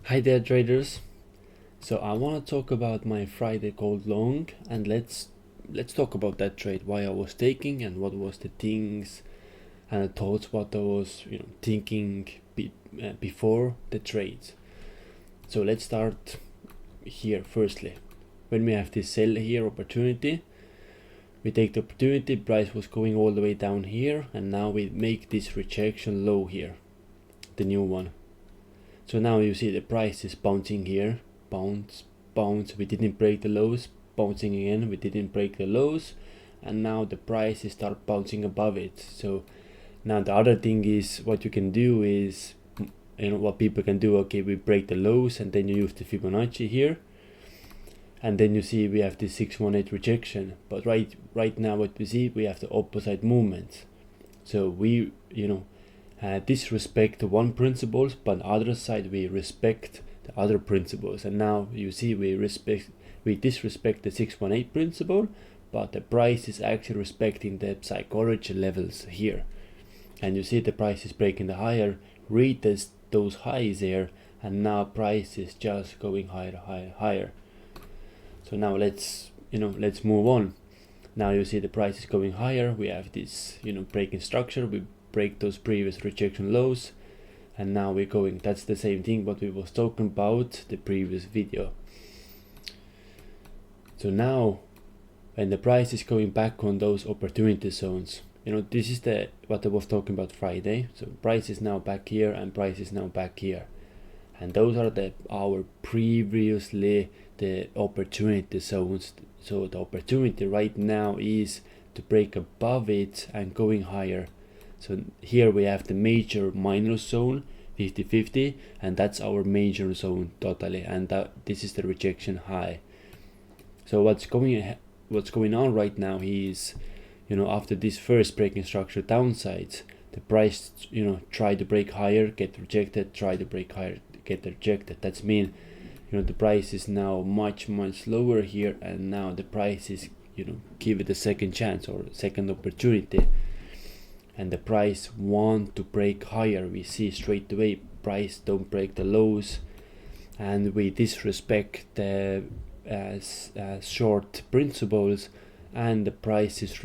Hi there traders. So I want to talk about my Friday gold long, and let's talk about that trade, why I was taking and what was the things and the thoughts what I was thinking before the trades. So let's start here. Firstly, when we have this sell here opportunity, we take the opportunity, price was going all the way down here, and now we make this rejection low here, the new one. So now you see the price is bouncing here, bounce, we didn't break the lows, bouncing again, we didn't break the lows, and now the price is start bouncing above it. So now the other thing is what you can do is, what people can do, okay, we break the lows and then you use the Fibonacci here, and then you see we have this 618 rejection. But right now what we see, we have the opposite movements. So we disrespect the one principles, but on the other side we respect the other principles. And now you see we disrespect the 618 principle, but the price is actually respecting the psychology levels here. And you see the price is breaking the higher, retest those highs there, and now price is just going higher. So now let's move on. Now you see the price is going higher, we have this breaking structure, we break those previous rejection lows, and now we're going, that's the same thing what we was talking about the previous video. So now when the price is going back on those opportunity zones, this is what I was talking about Friday. So price is now back here and price is now back here, and those are our previously the opportunity zones. So the opportunity right now is to break above it and going higher. So here we have the major minor zone 50-50, and that's our major zone totally, and this is the rejection high. So what's going on right now is, after this first breaking structure downsides, the price try to break higher, get rejected, try to break higher, get rejected. That's mean the price is now much lower here, and now the price is give it a second chance or second opportunity, and the price want to break higher. We see straight away price don't break the lows, and we disrespect the short principles, and the price is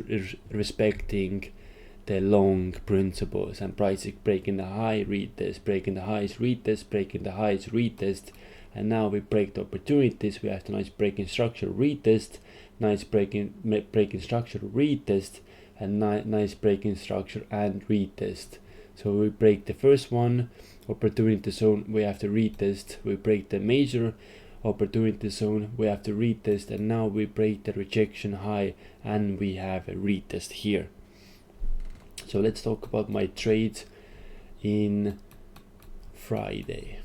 respecting the long principles, and price is breaking the high, retest, breaking the highs, retest, breaking the highs, retest, and now we break the opportunities. We have the nice breaking structure, retest, nice breaking structure, retest, and nice breaking structure and retest. So we break the first one opportunity zone, we have to retest, we break the major opportunity zone, we have to retest, and now we break the rejection high and we have a retest here. So let's talk about my trades in Friday.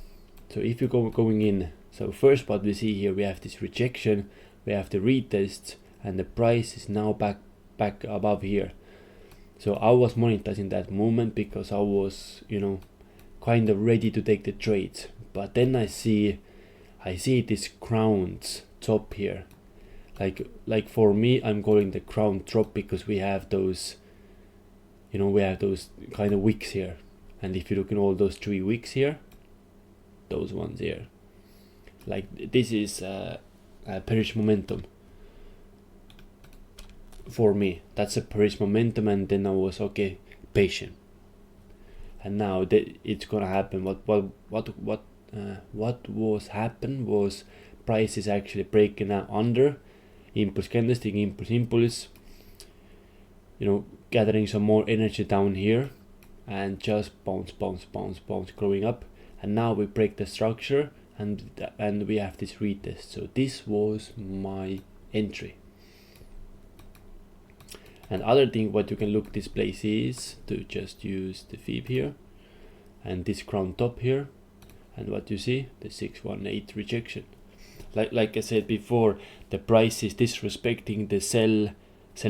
So if you going in, so first what we see here, we have this rejection, we have the retest, and the price is now back above here. So I was monetizing that moment because I was kind of ready to take the trades, but then I see this crown's top here, like for me I'm calling the crown drop, because we have those kind of wicks here, and if you look in all those 3 wicks here, those ones here, like this is a bearish momentum for me. That's a bearish momentum, and then I was okay, patient, and now it's gonna happen. What was happened was price is actually breaking out under impulse candlestick, impulse, gathering some more energy down here, and just bounce, growing up, and now we break the structure, and we have this retest. So this was my entry. And other thing what you can look this place is to just use the fib here and this crown top here, and what you see, the 618 rejection. Like I said before, the price is disrespecting the sell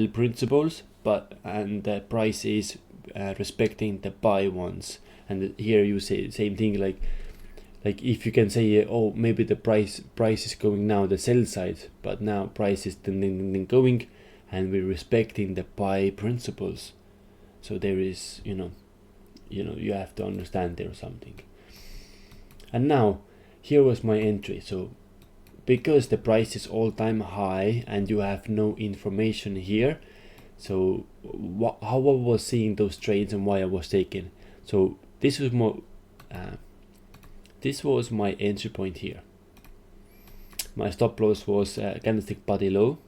principles, and the price is respecting the buy ones. And here you say the same thing, like if you can say, oh, maybe the price is going now the sell side, but now price is then going, and we're respecting the buy principles. So there is you have to understand there something. And now here was my entry. So because the price is all-time high and you have no information here, so how I was seeing those trades and why I was taking. So this was my entry point here. My stop loss was candlestick body low.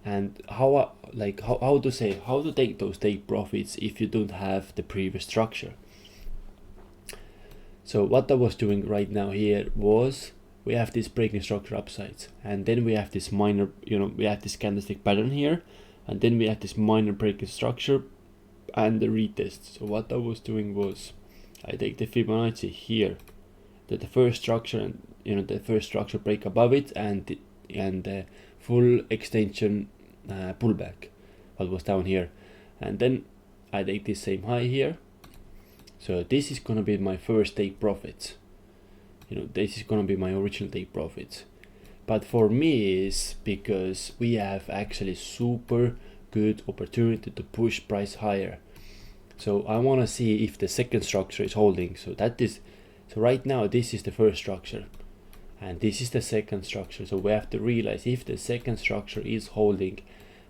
And how to take those take profits if you don't have the previous structure. So what I was doing right now here was, we have this breaking structure upsides, and then we have this minor, we have this candlestick pattern here, and then we have this minor breaking structure and the retest. So what I was doing was, I take the Fibonacci here, the first structure, and the first structure break above it, and the full extension pullback, what was down here, and then I take this same high here. So this is gonna be my first take profits. This is gonna be my original take profits. But for me is because we have actually super good opportunity to push price higher. So I wanna see if the second structure is holding. So right now this is the first structure, and this is the second structure. So we have to realize if the second structure is holding,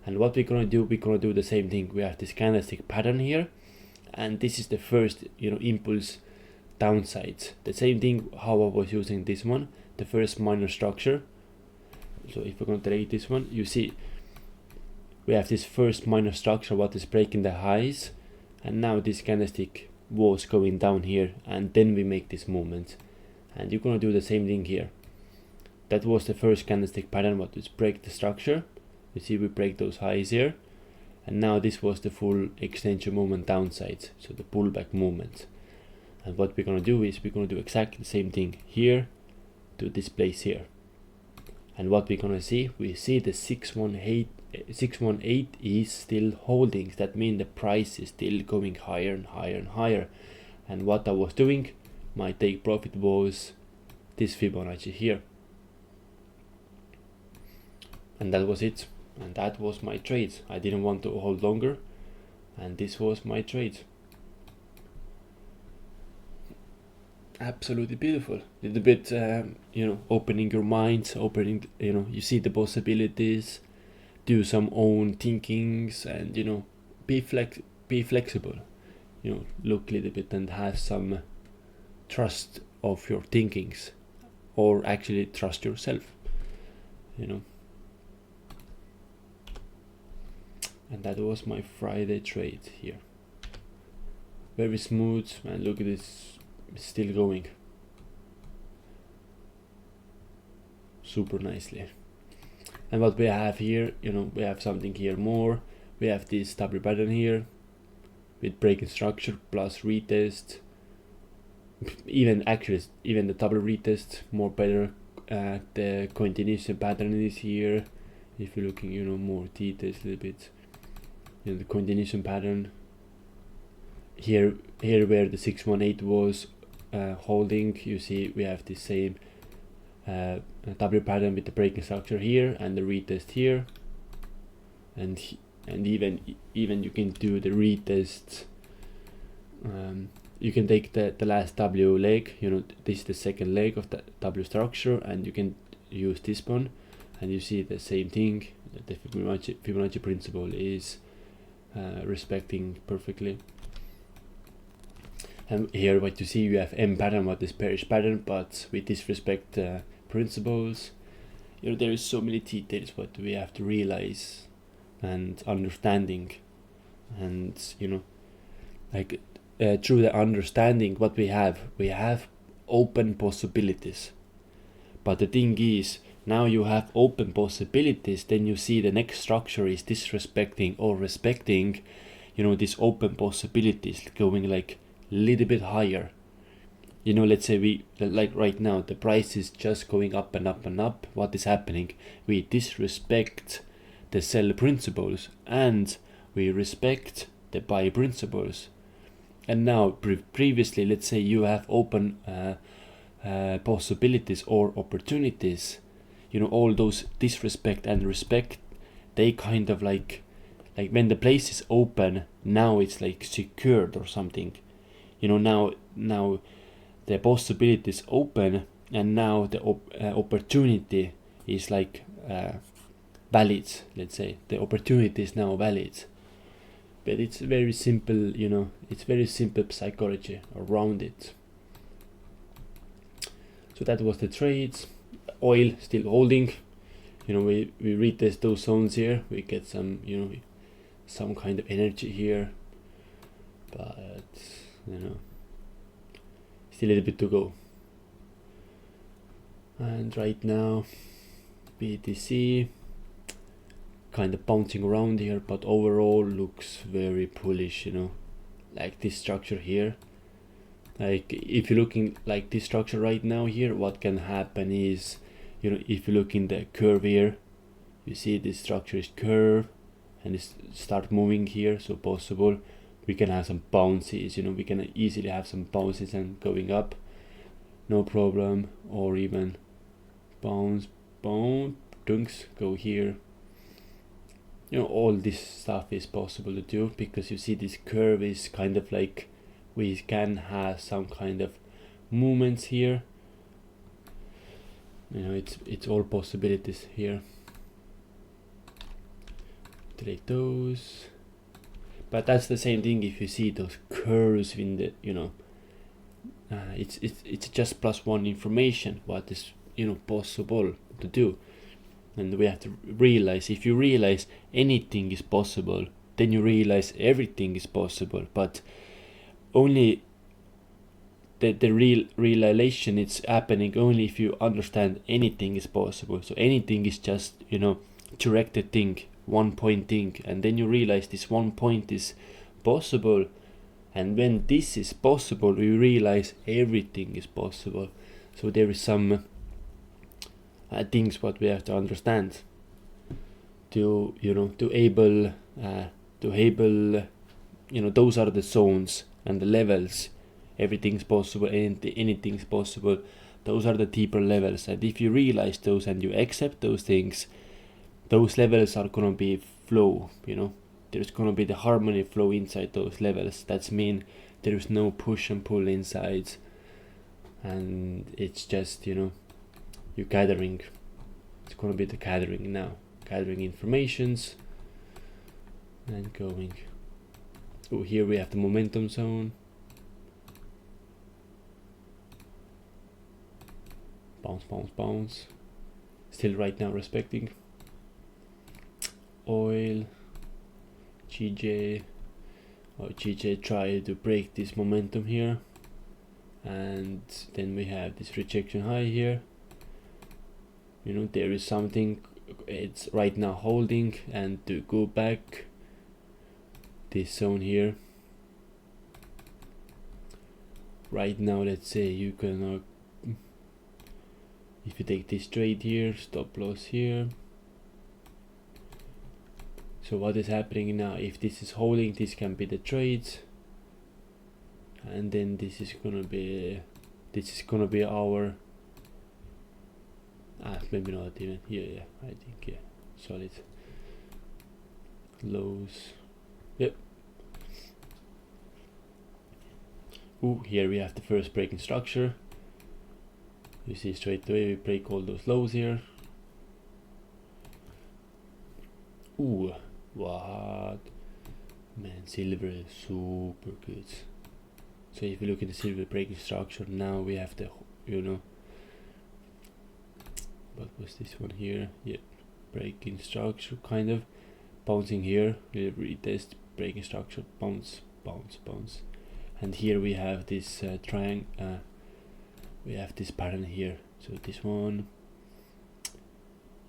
and what we're gonna do the same thing. We have this candlestick pattern here, and this is the first impulse downsides. The same thing how I was using this one, the first minor structure. So if we're gonna trade this one, you see we have this first minor structure what is breaking the highs, and now this candlestick was going down here, and then we make this movement, and you're gonna do the same thing here. That was the first candlestick pattern what is break the structure. You see we break those highs here, and now this was the full extension movement downside, so the pullback movement. And what we're gonna do is we're gonna do exactly the same thing here to this place here. And what we're gonna see, we see the 618 is still holding. That means the price is still going higher and higher and higher. And what I was doing, my take profit was this Fibonacci here, and that was it. And that was my trade. I didn't want to hold longer, and this was my trade. Absolutely beautiful. Little bit opening your mind, you see the possibilities, do some own thinkings, and be flexible, look a little bit and have some trust of your thinkings, or actually trust yourself, And that was my Friday trade here. Very smooth, and look at this, it's still going super nicely. And what we have here, we have something here more. We have this double pattern here with breaking structure plus retest. Even the double retest more better. The continuation pattern is here. If you're looking, more details a little bit. The continuation pattern here where the 618 was holding, you see we have the same W pattern with the breaking structure here and the retest here, and even you can do the retest. You can take the last W leg, this is the second leg of the W structure, and you can use this one, and you see the same thing. The Fibonacci principle is respecting perfectly. And here what you see, you have M pattern, what is bearish pattern, but we disrespect principles. There is so many details what we have to realize and understanding, and through the understanding what we have open possibilities. But the thing is, now you have open possibilities, then you see the next structure is disrespecting or respecting, these open possibilities, going like a little bit higher. Let's say like right now, the price is just going up and up and up. What is happening? We disrespect the sell principles and we respect the buy principles. And now previously, let's say you have open possibilities or opportunities, all those disrespect and respect, they kind of like when the place is open, now it's like secured or something. Now the possibilities open, and now the opportunity is like valid. Let's say the opportunity is now valid, but it's very simple, it's very simple psychology around it. So that was the trades. Oil still holding. We retest those zones here. We get some, some kind of energy here, but still a little bit to go. And right now, BTC kind of bouncing around here, but overall looks very bullish. Like this structure here. Like if you're looking like this structure right now here, what can happen is, if you look in the curve here, you see this structure is curve and it start moving here, so possible we can have some bounces, we can easily have some bounces and going up, no problem, or even bounce, dunks, go here. All this stuff is possible to do, because you see this curve is kind of like we can have some kind of movements here. It's all possibilities here. Trade those, but that's the same thing. If you see those curves in the, it's just +1 information what is possible to do, and we have to realize, if you realize anything is possible, then you realize everything is possible. But only the real realization it's happening only if you understand anything is possible. So anything is just directed thing, one point thing, and then you realize this one point is possible, and when this is possible you realize everything is possible. So there is some things what we have to understand to able those are the zones and the levels. Everything's possible, anything's possible. Those are the deeper levels, and if you realize those and you accept those things, those levels are gonna be flow. There's gonna be the harmony flow inside those levels. That's mean there is no push and pull inside, and it's just you gathering. It's gonna be the gathering now, gathering informations and going. Oh, here we have the momentum zone. Bounce. Still right now respecting. Oil, GJ try to break this momentum here, and then we have this rejection high here. There is something, it's right now holding, and to go back this zone here right now, let's say you can if you take this trade here, stop loss here. So what is happening now, if this is holding, this can be the trades, and then this is gonna be our maybe not even here. I think solid lows. Yep. Ooh, here we have the first breaking structure. You see straight away we break all those lows here. Ooh, what? Man, silver is super good. So if you look at the silver breaking structure, now we have the, what was this one here? Yep, breaking structure, kind of bouncing here. We'll retest, breaking structure, bounce. And here we have this triangle. We have this pattern here. So this one,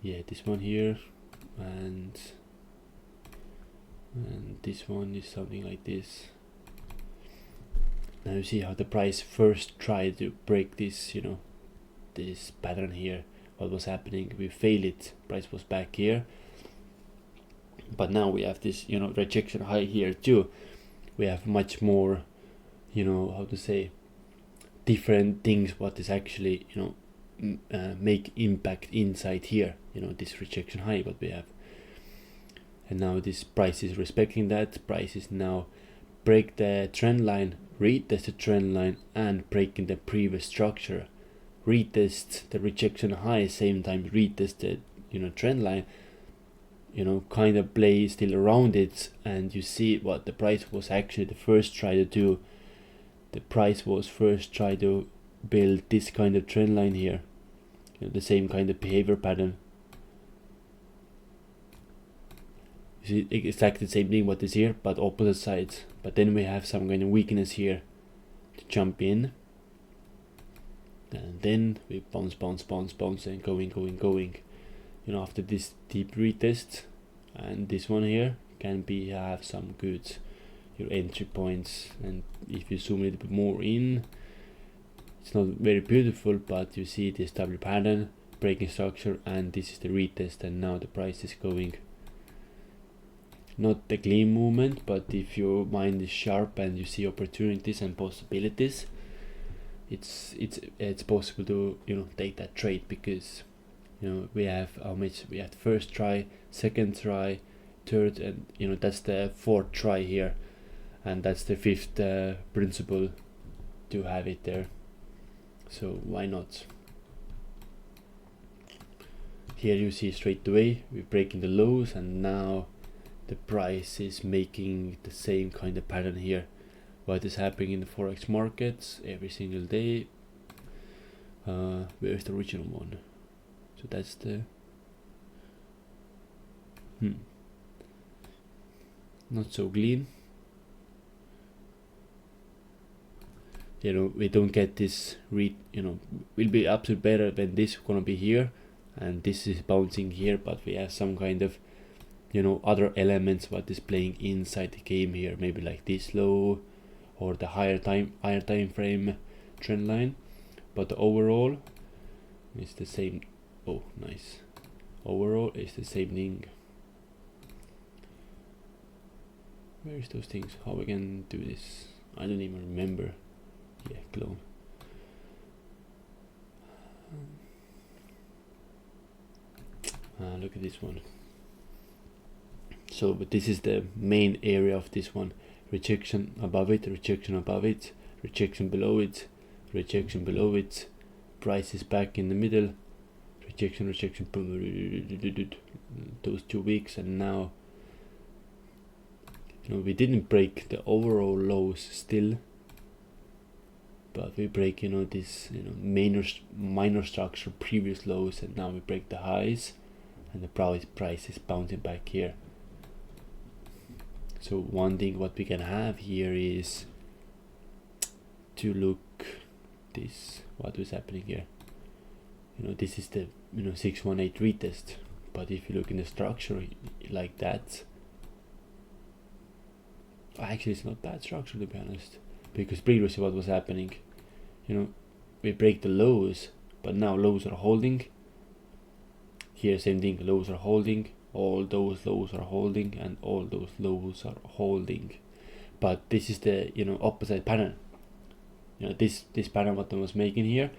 this one here, and this one is something like this. Now you see how the price first tried to break this, this pattern here. What was happening? We failed it. Price was back here, but now we have this, rejection high here too. We have much more, how to say, different things. What is actually, make impact inside here. This rejection high what we have, and now this price is respecting that. Price is now break the trend line, retest the trend line, and breaking the previous structure retest the rejection high, same time retest the trend line, kind of play still around it, and you see what the price was actually the first try to do. The price was first try to build this kind of trend line here, the same kind of behavior pattern. You see exactly the same thing what is here, but opposite sides. But then we have some kind of weakness here to jump in, and then we bounce and going. After this deep retest, and this one here can be have some good your entry points. And if you zoom a little bit more in, it's not very beautiful, but you see the established pattern, breaking structure, and this is the retest, and now the price is going. Not a clean movement, but if your mind is sharp and you see opportunities and possibilities, it's possible to take that trade, because we have how much we had first try, second try, third, and that's the fourth try here, and that's the fifth principle to have it there. So why not? Here you see straight away we're breaking the lows, and now the price is making the same kind of pattern here. What is happening in the forex markets every single day? Where's the original one? So that's the not so clean. We don't get this will be absolutely better when this gonna be here, and this is bouncing here, but we have some kind of other elements what is playing inside the game here, maybe like this low or the higher time frame trend line, but the overall is the same. Oh, nice. Overall is the same thing. Where is those things? How we can do this? I don't even remember. Yeah, clone. Look at this one. So, but this is the main area of this one. Rejection above it, rejection above it, rejection below it, rejection below it. Price is back in the middle. Rejection, those 2 weeks, and now we didn't break the overall lows still, but we break this minor structure previous lows, and now we break the highs, and the price is bouncing back here. So one thing what we can have here is to look this what was happening here. This is the 618 retest, but if you look in the structure like that, actually it's not bad structure, to be honest, because previously what was happening, we break the lows, but now lows are holding. Here same thing, lows are holding, all those lows are holding, and all those lows are holding. But this is the opposite pattern. This pattern what I was making here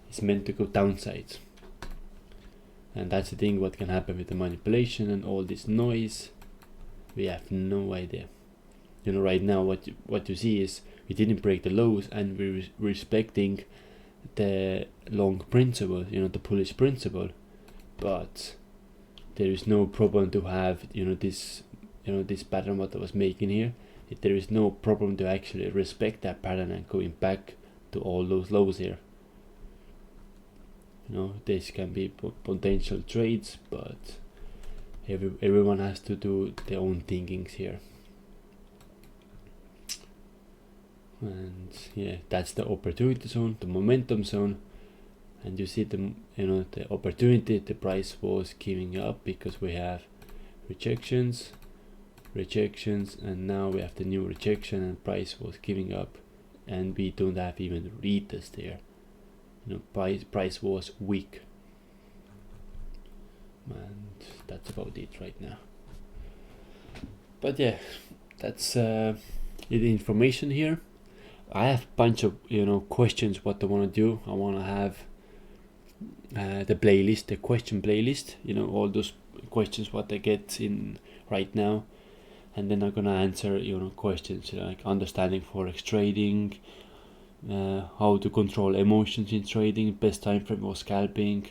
is meant to go downsides, and that's the thing what can happen with the manipulation and all this noise. We have no idea. Right now what you see is we didn't break the lows, and we're respecting the long principle, the bullish principle, but there is no problem to have this pattern what I was making here. There is no problem to actually respect that pattern and going back to all those lows here. This can be potential trades, but everyone has to do their own thinkings here. And yeah, that's the opportunity zone, the momentum zone, and you see the opportunity. The price was giving up because we have rejections, and now we have the new rejection, and price was giving up, and we don't have even retest there. Price was weak, and that's about it right now. But yeah, that's the information here. I have a bunch of questions what I want to do. I want to have the playlist, the question playlist, all those questions what I get in right now, and then I'm gonna answer questions like understanding forex trading, how to control emotions in trading, best time frame for scalping,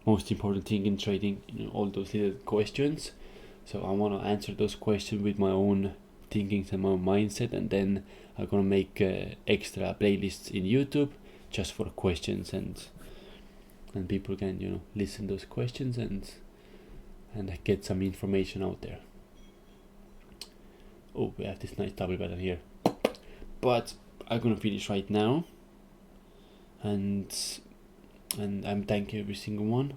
most important thing in trading, all those little questions. So I want to answer those questions with my own thinkings and my own mindset, and then I'm gonna make extra playlists in YouTube just for questions, and people can listen those questions and get some information out there. Oh, we have this nice double button here, but I'm gonna finish right now, and I'm thanking every single one.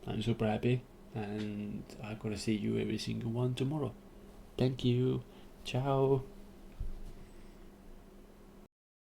I'm super happy, and I'm gonna see you every single one tomorrow. Thank you. Ciao.